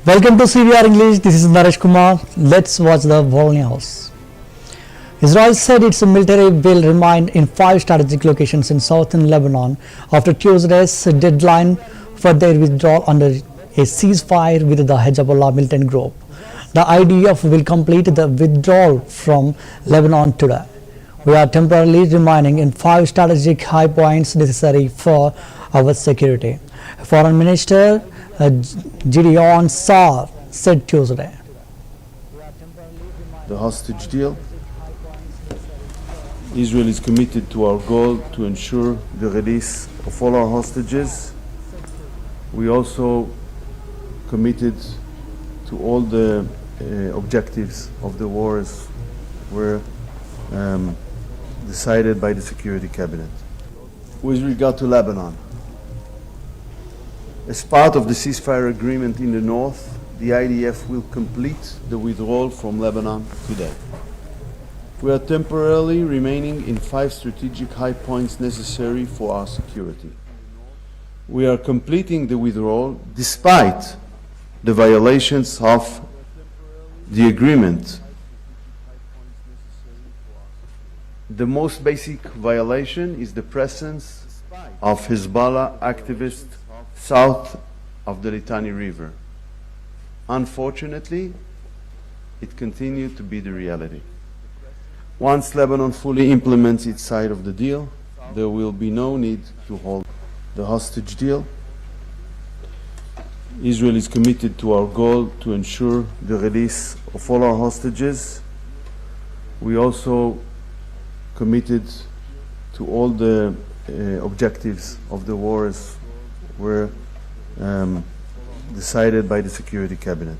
Welcome to CVR English. This is Naresh Kumar. Let's watch the world news. Israel said its military will remain in 5 strategic locations in southern Lebanon after Tuesday's deadline for their withdrawal under a ceasefire with the Hezbollah militant group. The IDF will complete the withdrawal from Lebanon today. We are temporarily remaining in 5 strategic high points necessary for our security, Foreign Minister Gideon Saar said Tuesday. The hostage deal. Israel is committed to our goal to ensure the release of all our hostages. We also committed to all the objectives of the wars were decided by the Security Cabinet. With regard to Lebanon, as part of the ceasefire agreement in the north, the IDF will complete the withdrawal from Lebanon today. We are temporarily remaining in 5 strategic high points necessary for our security. We are completing the withdrawal despite the violations of the agreement. The most basic violation is the presence of Hezbollah activists south of the Litani River. Unfortunately, it continued to be the reality. Once Lebanon fully implements its side of the deal, there will be no need to hold the hostage deal. Israel is committed to our goal to ensure the release of all our hostages. We also committed to all the objectives of the wars were decided by the Security Cabinet.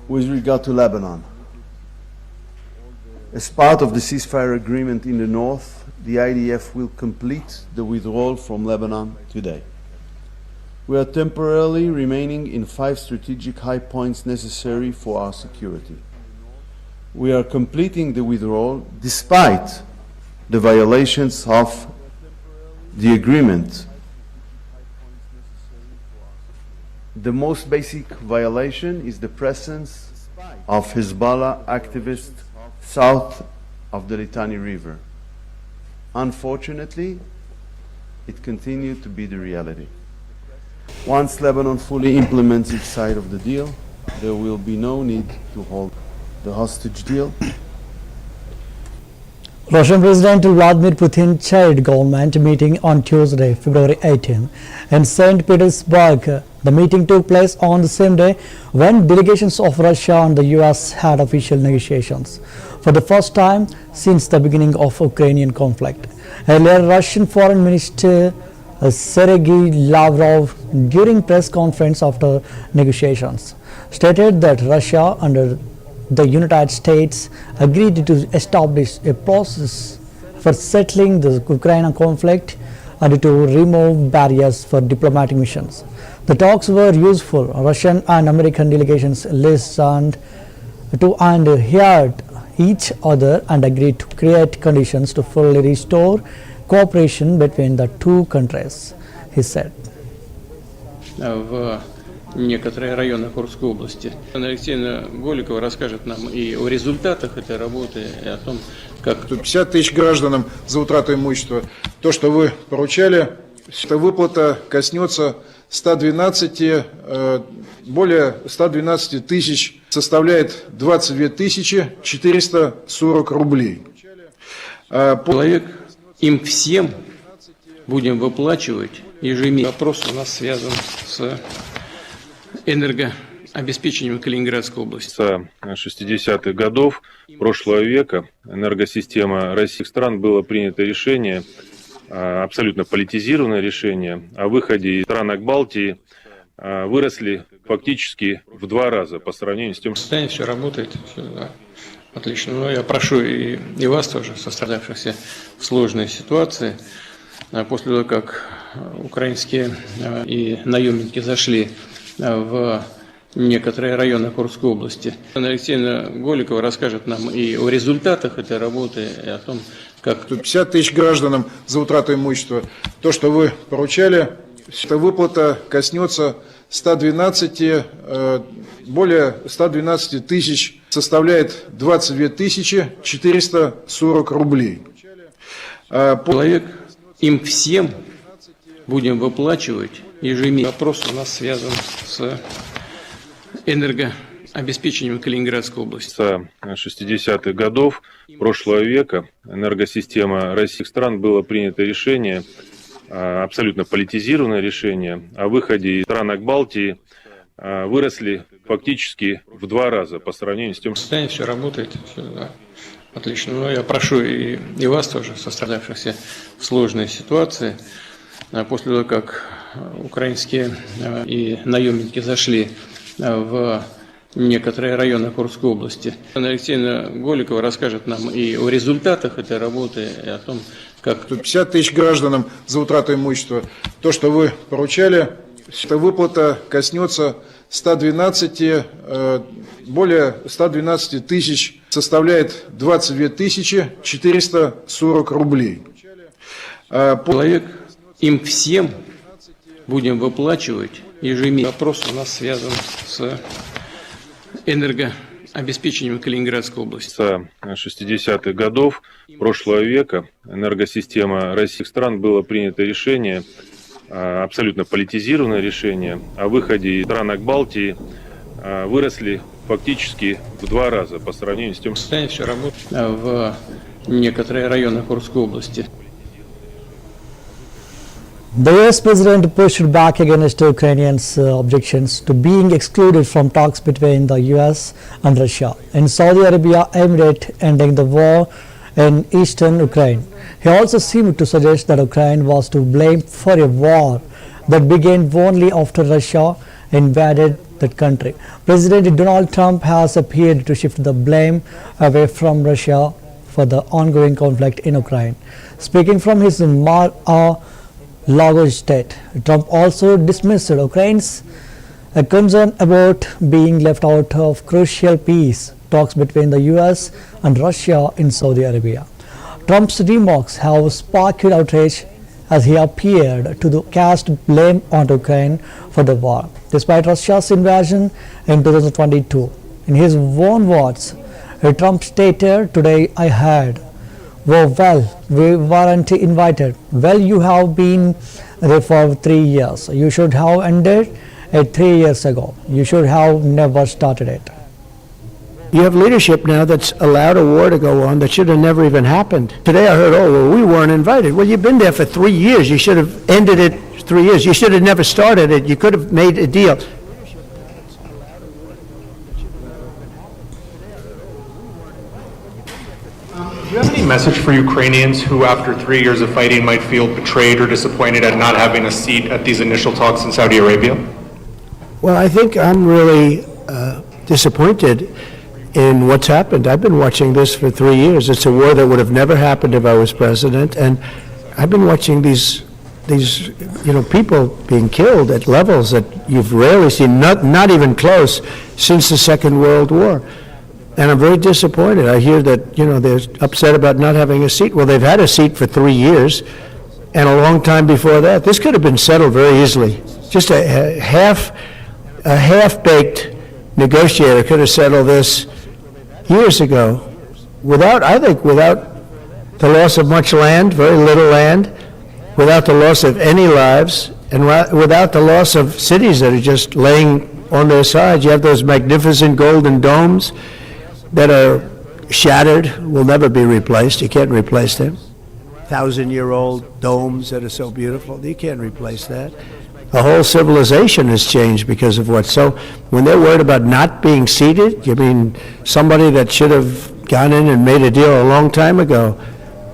With regard to Lebanon, as part of the ceasefire agreement in the north, the IDF will complete the withdrawal from Lebanon today. We are temporarily remaining in 5 strategic high points necessary for our security. We are completing the withdrawal despite the violations of the agreement. The most basic violation is the presence of Hezbollah activists south of the Litani River. Unfortunately, it continued to be the reality. Once Lebanon fully implements its side of the deal, there will be no need to hold the hostage deal. Russian President Vladimir Putin chaired government meeting on Tuesday, February 18, in St. Petersburg. The meeting took place on the same day when delegations of Russia and the US had official negotiations for the first time since the beginning of Ukrainian conflict. Earlier, Russian Foreign Minister Sergei Lavrov, during press conference after negotiations, stated that Russia and the United States agreed to establish a process for settling the Ukraine conflict and to remove barriers for diplomatic missions. The talks were useful. Russian and American delegations listened to and heard each other and agreed to create conditions to fully restore cooperation between the two countries, he said. Некоторые районы Курской области. Анна Алексеевна Голикова расскажет нам и о результатах этой работы, и о том, как... 50 тысяч гражданам за утрату имущества. То, что вы поручали, эта выплата коснется 112, более 112 тысяч, составляет 22 440 рублей. Человек, им всем будем выплачивать ежемесячно. Вопрос у нас связан с энергообеспечением Калининградской области. С 60-х годов прошлого века энергосистема российских стран было принято решение, абсолютно политизированное решение, о выходе из стран Балтии выросли фактически в 2 раза по сравнению с тем, что... Состояние все работает, все, да, отлично. Но я прошу и вас тоже, пострадавшихся в сложной ситуации, после того, как украинские и наемники зашли в некоторые районы Курской области. Анна Алексеевна Голикова расскажет нам и о результатах этой работы, и о том, как... 50 тысяч гражданам за утрату имущества. То, что вы поручали, эта выплата коснется 112, более 112 тысяч составляет 22 440 рублей. Человек, им всем будем выплачивать ежемесячно. Вопрос у нас связан с энергообеспечением Калининградской области. С 60-х годов прошлого века энергосистема российских стран было принято решение, абсолютно политизированное решение, о выходе из стран Балтии выросли фактически в 2 раза по сравнению с тем, что... Состояние все работает, все, да, отлично. Но я прошу и вас тоже, составлявшихся в сложной ситуации, после того, как украинские и наемники зашли в некоторые районы Курской области. Анна Алексеевна Голикова расскажет нам и о результатах этой работы, и о том, как... 50 тысяч гражданам за утрату имущества. То, что вы поручали, эта выплата коснется 112, более 112 тысяч, составляет 22 440 рублей. Человек, им всем будем выплачивать ежемесячно. Вопрос у нас связан с энергообеспечением Калининградской области. С 60-х годов прошлого века энергосистема российских стран было принято решение, абсолютно политизированное решение, о выходе из стран Балтии выросли фактически в 2 раза по сравнению с тем, что... Состояние все работает в некоторые районы Курской области. The US President pushed back against Ukrainians' objections to being excluded from talks between the US and Russia. In Saudi Arabia aimed at ending the war in eastern Ukraine. He also seemed to suggest that Ukraine was to blame for a war that began only after Russia invaded that country. President Donald Trump has appeared to shift the blame away from Russia for the ongoing conflict in Ukraine. Speaking from his Mar-a-Lago state, Trump also dismissed Ukraine's concern about being left out of crucial peace talks between the US and Russia in Saudi Arabia. Trump's remarks have sparked outrage as he appeared to cast blame on Ukraine for the war, despite Russia's invasion in 2022. In his own words, Trump stated, "Today I heard, well, we weren't invited. Well, you have been there for 3 years. You should have ended it 3 years ago. You should have never started it." You have leadership now that's allowed a war to go on that should have never even happened. Today I heard, oh, well, we weren't invited. Well, you've been there for 3 years. You should have ended it 3 years. You should have never started it. You could have made a deal. Do you have any message for Ukrainians who, after 3 years of fighting, might feel betrayed or disappointed at not having a seat at these initial talks in Saudi Arabia? Well, I think I'm really disappointed in what's happened. I've been watching this for 3 years. It's a war that would have never happened if I was president, and I've been watching these people being killed at levels that you've rarely seen, not even close, since the Second World War. And I'm very disappointed. I hear that, they're upset about not having a seat. Well, they've had a seat for 3 years, and a long time before that. This could have been settled very easily. Just a half-baked negotiator could have settled this years ago, without the loss of much land, very little land, without the loss of any lives, and without the loss of cities that are just laying on their sides. You have those magnificent golden domes that are shattered, will never be replaced. You can't replace them. 1,000-year-old domes that are so beautiful, you can't replace that. The whole civilization has changed because of what. So when they're worried about not being seated, you mean somebody that should have gone in and made a deal a long time ago.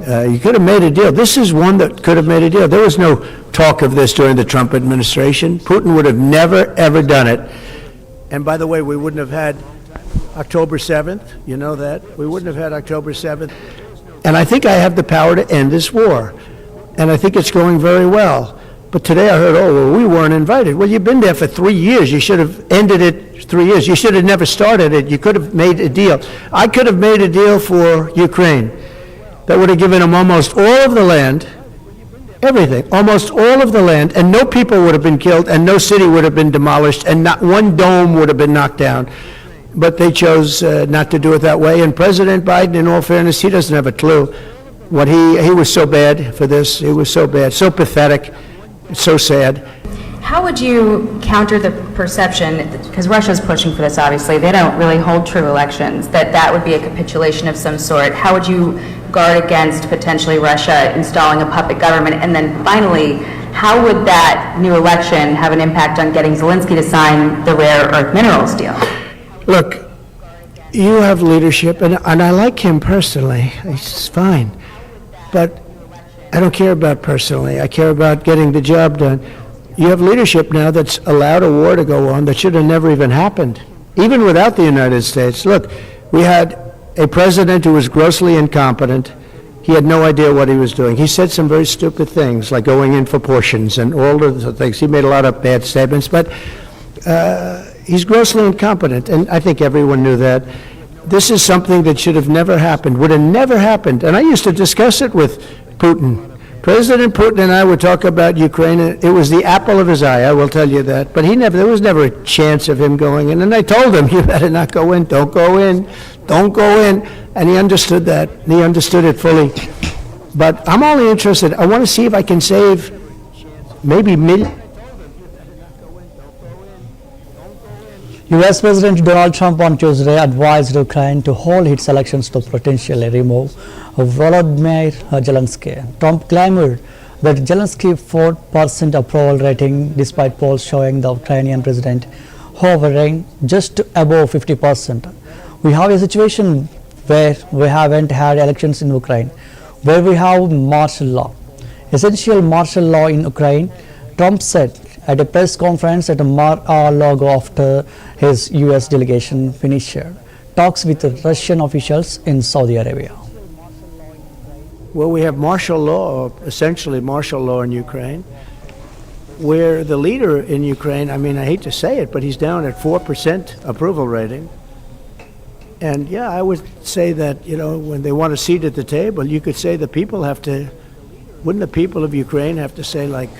You could have made a deal. This is one that could have made a deal. There was no talk of this during the Trump administration. Putin would have never, ever done it. And by the way, we wouldn't have had October 7th. You know that. We wouldn't have had October 7th. And I think I have the power to end this war. And I think it's going very well. But today I heard, oh, well, we weren't invited. Well, you've been there for 3 years. You should have ended it 3 years. You should have never started it. You could have made a deal. I could have made a deal for Ukraine that would have given them almost all of the land Everything, almost all of the land, and no people would have been killed, and no city would have been demolished, and not one dome would have been knocked down. But they chose not to do it that way. And President Biden, in all fairness, he doesn't have a clue. What he was so bad for this. He was so bad, so pathetic, so sad. How would you counter the perception, because Russia's pushing for this, obviously, they don't really hold true elections, that would be a capitulation of some sort? How would you guard against potentially Russia installing a puppet government? And then finally, how would that new election have an impact on getting Zelensky to sign the rare earth minerals deal? Look, you have leadership, and I like him personally. He's fine. But I don't care about personally. I care about getting the job done. You have leadership now that's allowed a war to go on that should have never even happened, even without the United States. Look, we had a president who was grossly incompetent. He had no idea what he was doing. He said some very stupid things, like going in for portions and all of the things. He made a lot of bad statements, but he's grossly incompetent, and I think everyone knew that. This is something that should have never happened, would have never happened. And I used to discuss it with Putin. President Putin and I would talk about Ukraine. It was the apple of his eye, I will tell you that. But there was never a chance of him going in. And I told him, you better not go in, don't go in, don't go in. And he understood that, and he understood it fully. But I'm only interested, I want to see if I can save maybe US President Donald Trump on Tuesday advised Ukraine to hold its elections to potentially remove Volodymyr Zelensky. Trump claimed that Zelensky's 4% approval rating, despite polls showing the Ukrainian president hovering just above 50%. We have a situation where we haven't had elections in Ukraine, where we have martial law, essential martial law in Ukraine, Trump said at a press conference at Mar-a-Lago after his US delegation finished talks with Russian officials in Saudi Arabia. Well, we have martial law, essentially martial law in Ukraine, where the leader in Ukraine, I mean, I hate to say it, but he's down at 4% approval rating. And yeah, I would say that, when they want a seat at the table, you could say the people wouldn't the people of Ukraine have to say, like,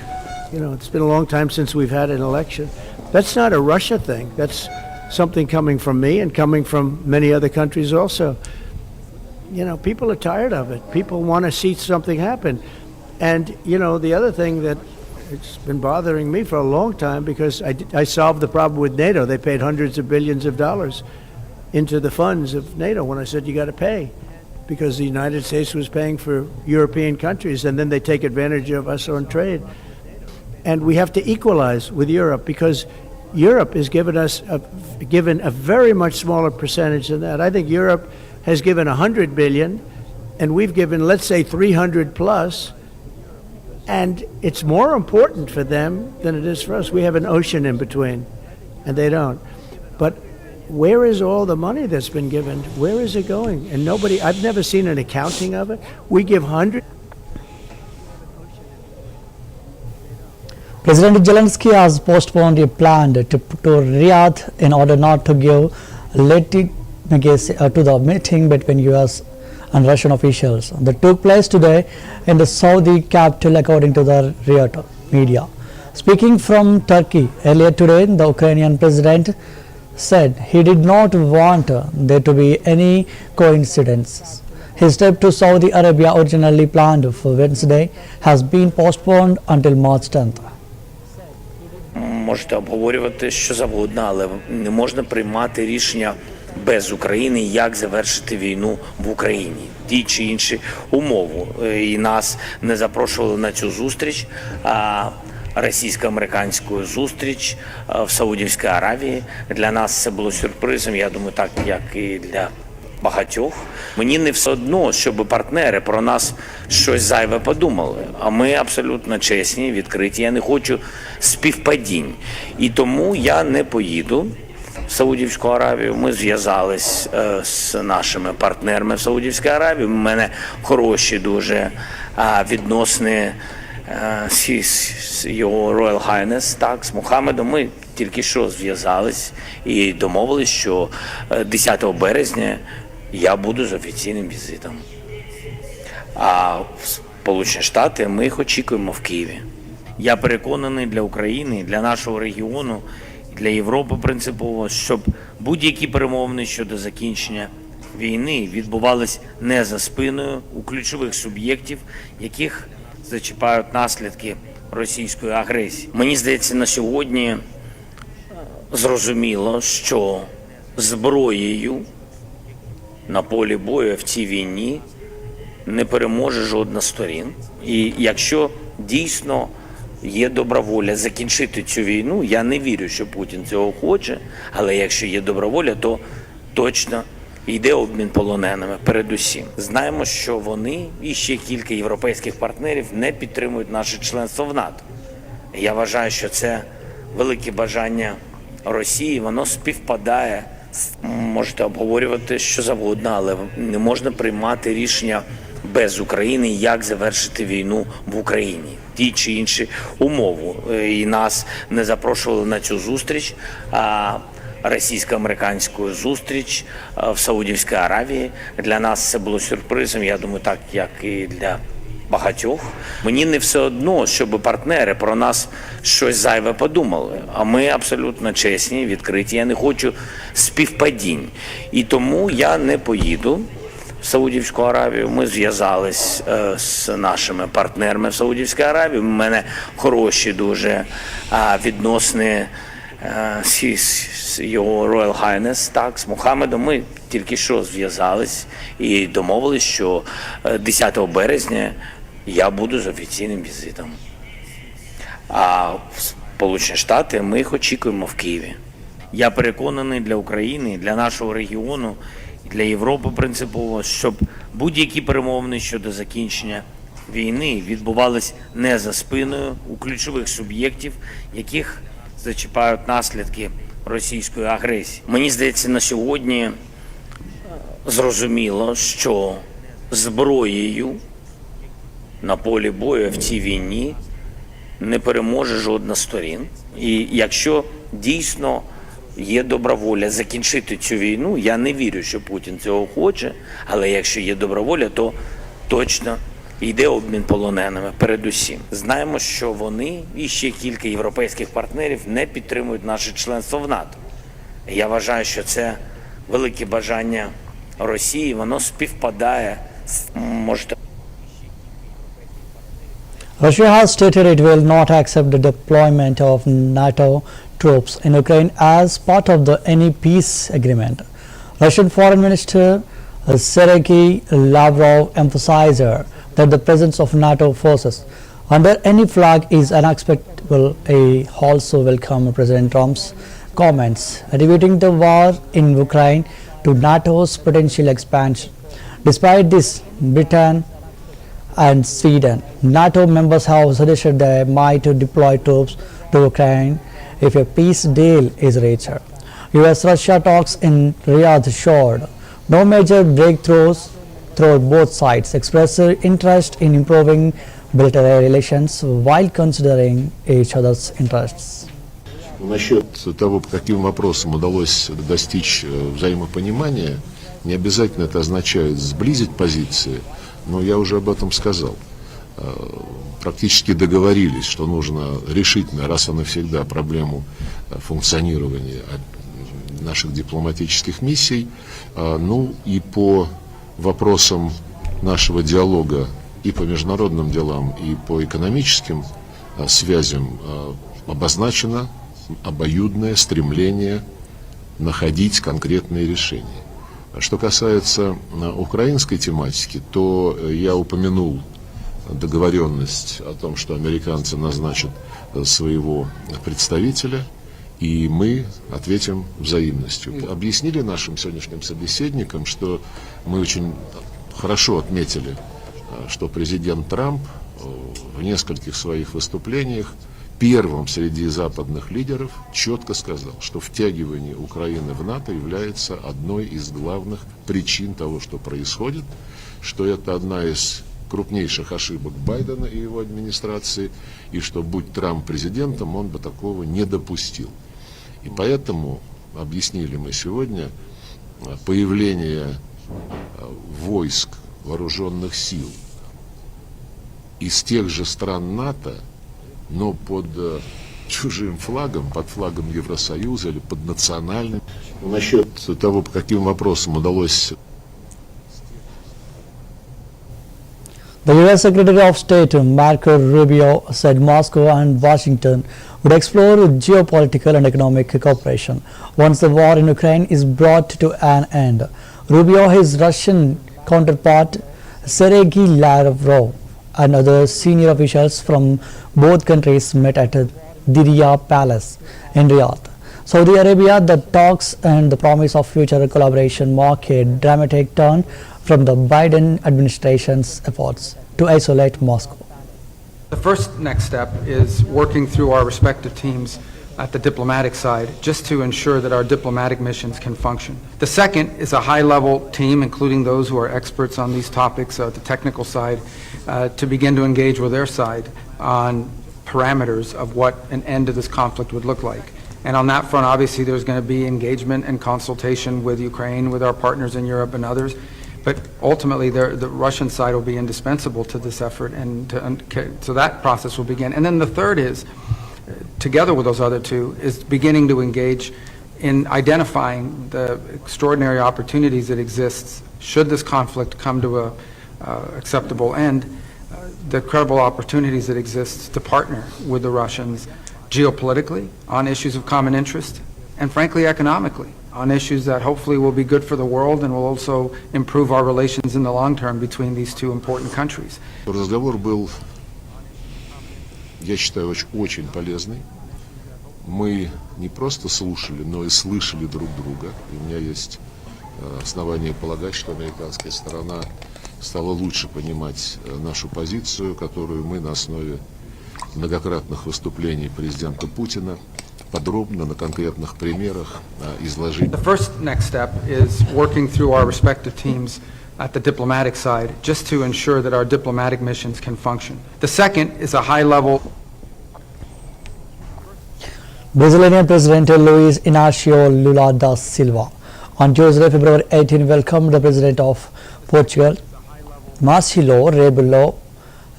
it's been a long time since we've had an election. That's not a Russia thing. That's something coming from me and coming from many other countries also. People are tired of it. People want to see something happen. And, the other thing that it's been bothering me for a long time, because I solved the problem with NATO. They paid hundreds of billions of dollars into the funds of NATO when I said you got to pay, because the United States was paying for European countries, and then they take advantage of us on trade. And we have to equalize with Europe, because Europe is given a very much smaller percentage than that. I think Europe has given 100 billion, and we've given, let's say, 300 plus, and it's more important for them than it is for us. We have an ocean in between, and they don't. But where is all the money that's been given? Where is it going? And I've never seen an accounting of it. We give hundreds. President Zelensky has postponed a planned trip to Riyadh in order not to give legitimacy to the meeting between US and Russian officials that took place today in the Saudi capital, according to the Riyadh media. Speaking from Turkey earlier today, the Ukrainian president said he did not want there to be any coincidences. His trip to Saudi Arabia, originally planned for Wednesday, has been postponed until March 10th. Можете обговорювати що завгодно, але не можна приймати рішення без України, як завершити війну в Україні. Ті чи інші умови. І нас не запрошували на цю зустріч, російсько-американську зустріч в Саудівській Аравії. Для нас це було сюрпризом, я думаю, так, як і для багатьох. Мені не все одно, щоб партнери про нас щось зайве подумали. А ми абсолютно чесні, відкриті. Я не хочу співпадінь. І тому я не поїду в Саудівську Аравію. Ми зв'язались з нашими партнерами в Саудівській Аравії. У мене хороші дуже відносини з його Royal Highness, так, з Мухаммедом. Ми тільки що зв'язались і домовились, що 10 березня я буду з офіційним візитом. А Сполучені Штати, ми їх очікуємо в Києві. Я переконаний, для України, для нашого регіону, для Європи принципово, щоб будь-які перемовини щодо закінчення війни відбувались не за спиною у ключових суб'єктів, яких зачіпають наслідки російської агресії. Мені здається, на сьогодні зрозуміло, що зброєю на полі бою в цій війні не переможе жодна з сторін. І якщо дійсно є добра воля закінчити цю війну, я не вірю, що Путін цього хоче, але якщо є добра воля, то точно йде обмін полоненими передусім. Знаємо, що вони і ще кілька європейських партнерів не підтримують наше членство в НАТО. Я вважаю, що це велике бажання Росії, воно співпадає. Можете обговорювати що завгодно, але не можна приймати рішення без України, як завершити війну в Україні. Ті чи інші умови. І нас не запрошували на цю зустріч, російсько-американську зустріч в Саудівській Аравії. Для нас це було сюрпризом, я думаю, так, як і для багатьох. Мені не все одно, щоб партнери про нас щось зайве подумали. А ми абсолютно чесні, відкриті. Я не хочу співпадінь. І тому я не поїду в Саудівську Аравію. Ми зв'язались з нашими партнерами в Саудівській Аравії. У мене хороші дуже відносини з його Royal Highness, так, з Мухаммедом. Ми тільки що зв'язались і домовились, що 10 березня я буду з офіційним візитом. А в Сполучені Штати ми їх очікуємо в Києві. Я переконаний, для України, для нашого регіону, для Європи принципово, щоб будь-які перемовини щодо закінчення війни відбувались не за спиною у ключових суб'єктів, яких зачіпають наслідки російської агресії. Мені здається, на сьогодні зрозуміло, що зброєю на полі бою в цій війні не переможе жодна з сторін. І якщо дійсно є добра воля закінчити цю війну, я не вірю, що Путін цього хоче, але якщо є добра воля, то точно йде обмін полоненими передусім. Знаємо, що вони і ще кілька європейських партнерів не підтримують наше членство в НАТО. Я вважаю, що це велике бажання Росії, воно співпадає з, можете. Russia has stated it will not accept the deployment of NATO troops in Ukraine as part of any peace agreement. Russian Foreign Minister Sergei Lavrov emphasized that the presence of NATO forces under any flag is unacceptable. He also welcomed President Trump's comments attributing the war in Ukraine to NATO's potential expansion. Despite this, Britain and Sweden, NATO members have suggested they might deploy troops to Ukraine if a peace deal is reached. US-Russia talks in Riyadh showed no major breakthroughs, though both sides expressed interest in improving bilateral relations while considering each other's interests. Насчет того, по каким вопросам удалось достичь взаимопонимания, не обязательно это означает сблизить позиции, но я уже об этом сказал. Практически договорились, что нужно решительно, раз и навсегда, проблему функционирования наших дипломатических миссий, ну и по вопросам нашего диалога и по международным делам, и по экономическим связям обозначено обоюдное стремление находить конкретные решения. Что касается украинской тематики, то я упомянул договоренность о том, что американцы назначат своего представителя, и мы ответим взаимностью. Объяснили нашим сегодняшним собеседникам, что мы очень хорошо отметили, что президент Трамп в нескольких своих выступлениях первым среди западных лидеров четко сказал, что втягивание Украины в НАТО является одной из главных причин того, что происходит, что это одна из крупнейших ошибок Байдена и его администрации, и что, будь Трамп президентом, он бы такого не допустил. И поэтому, объяснили мы сегодня, появление войск, вооруженных сил из тех же стран НАТО, но под чужим флагом, под флагом Евросоюза или под национальным. Насчет того, по каким вопросам удалось... The US Secretary of State Marco Rubio said Moscow and Washington would explore geopolitical and economic cooperation once the war in Ukraine is brought to an end. Rubio, his Russian counterpart Sergei Lavrov, and other senior officials from both countries met at Diriyah Palace in Riyadh, Saudi Arabia. The talks and the promise of future collaboration mark a dramatic turn from the Biden administration's efforts to isolate Moscow. The first next step is working through our respective teams at the diplomatic side just to ensure that our diplomatic missions can function. The second is a high-level team, including those who are experts on these topics at the technical side, to begin to engage with their side on parameters of what an end to this conflict would look like. And on that front, obviously, there's going to be engagement and consultation with Ukraine, with our partners in Europe and others. But ultimately, the Russian side will be indispensable to this effort, and so that process will begin. And then the third is, together with those other two, is beginning to engage in identifying the extraordinary opportunities that exist should this conflict come to a acceptable end, the credible opportunities that exist to partner with the Russians geopolitically on issues of common interest, and frankly economically on issues that hopefully will be good for the world and will also improve our relations in the long term between these two important countries. Разговор был, я считаю, очень полезный. Мы не просто слушали, но и слышали друг друга. И у меня есть основания полагать, что американская сторона стала лучше понимать нашу позицию, которую мы на основе многократных выступлений президента Путина подробно на конкретных примерах изложить. The first next step is working through our respective teams at the diplomatic side just to ensure that our diplomatic missions can function. The second is a high-level. Brazilian President Luiz Inácio Lula da Silva on Tuesday, February 18, welcomed the President of Portugal, Marcelo Rebelo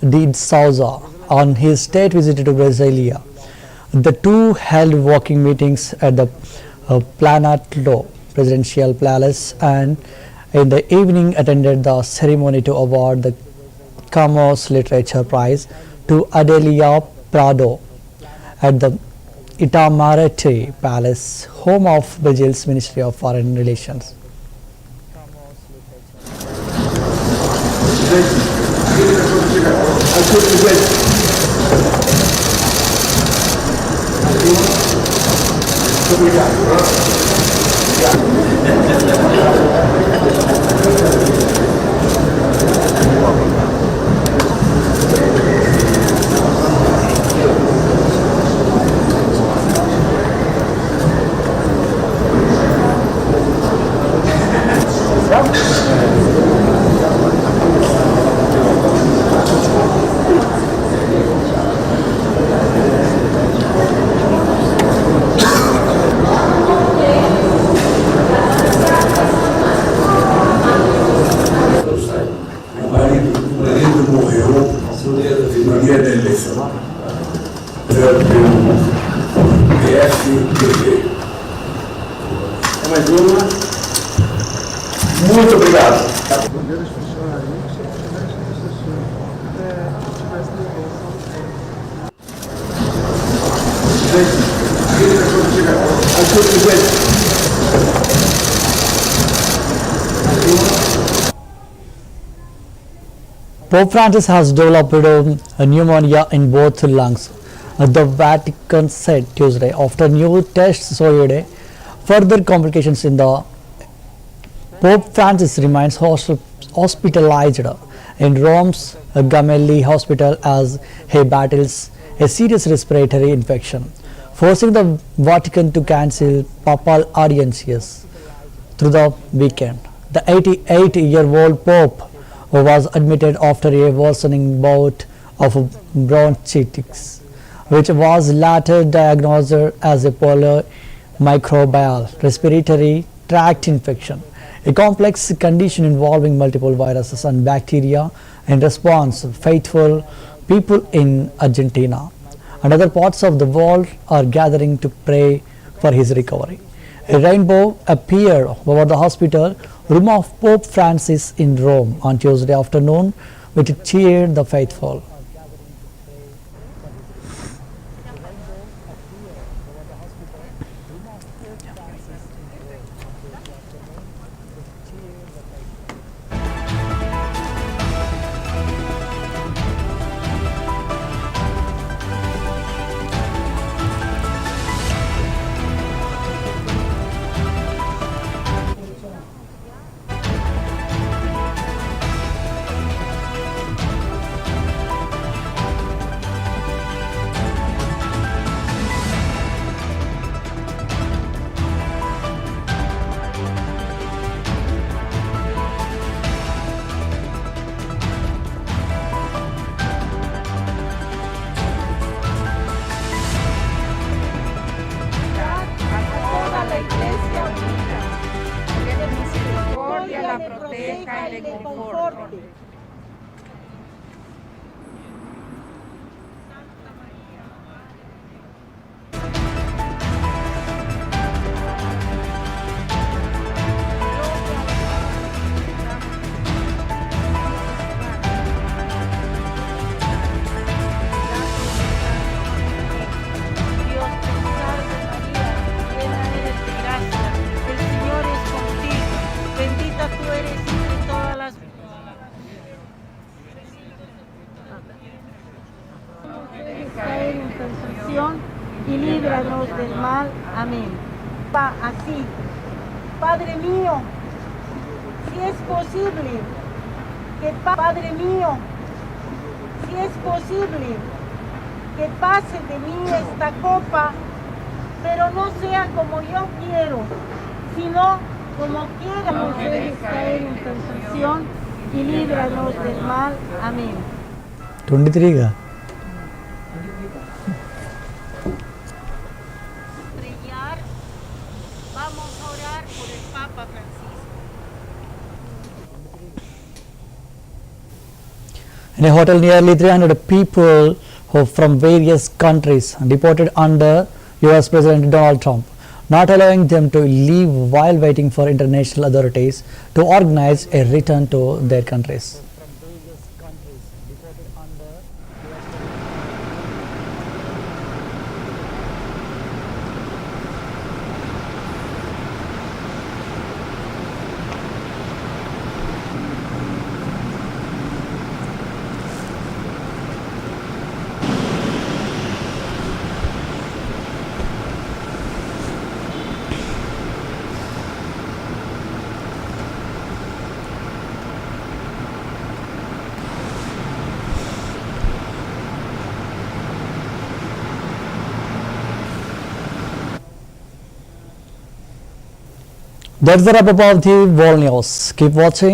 de Sousa, on his state visit to Brasilia. The two held walking meetings at the Planalto Presidential Palace, and in the evening attended the ceremony to award the Camões Literature Prize to Adelia Prado at the Itamaraty Palace, home of Brazil's Ministry of Foreign Relations. Muito obrigado. Pope Francis has developed a pneumonia in both lungs, the Vatican said Tuesday, after new tests showed further complications in the Pope Francis remains hospitalized in Rome's Gemelli Hospital as he battles a serious respiratory infection, forcing the Vatican to cancel papal audiences through the weekend. The 88-year-old Pope was admitted after a worsening bout of bronchitis, which was later diagnosed as a polymicrobial respiratory tract infection, a complex condition involving multiple viruses and bacteria. In response, faithful people in Argentina and other parts of the world are gathering to pray for his recovery. A rainbow appeared over the hospital room of Pope Francis in Rome on Tuesday afternoon, which cheered the faithful. Y líbranos del mal. Amén. Así, Padre mío, si es posible, Padre mío, si es posible, que pase de mí esta copa, pero no sea como yo quiero, sino como quiera. Nos dejes caer en tentación y líbranos del mal. Amén. 23 Vamos a orar por el Papa Francisco. In a hotel, nearly 300 people who from various countries deported under US President Donald Trump, not allowing them to leave while waiting for international authorities to organize a return to their countries. That's the wrap up of the world news. Keep watching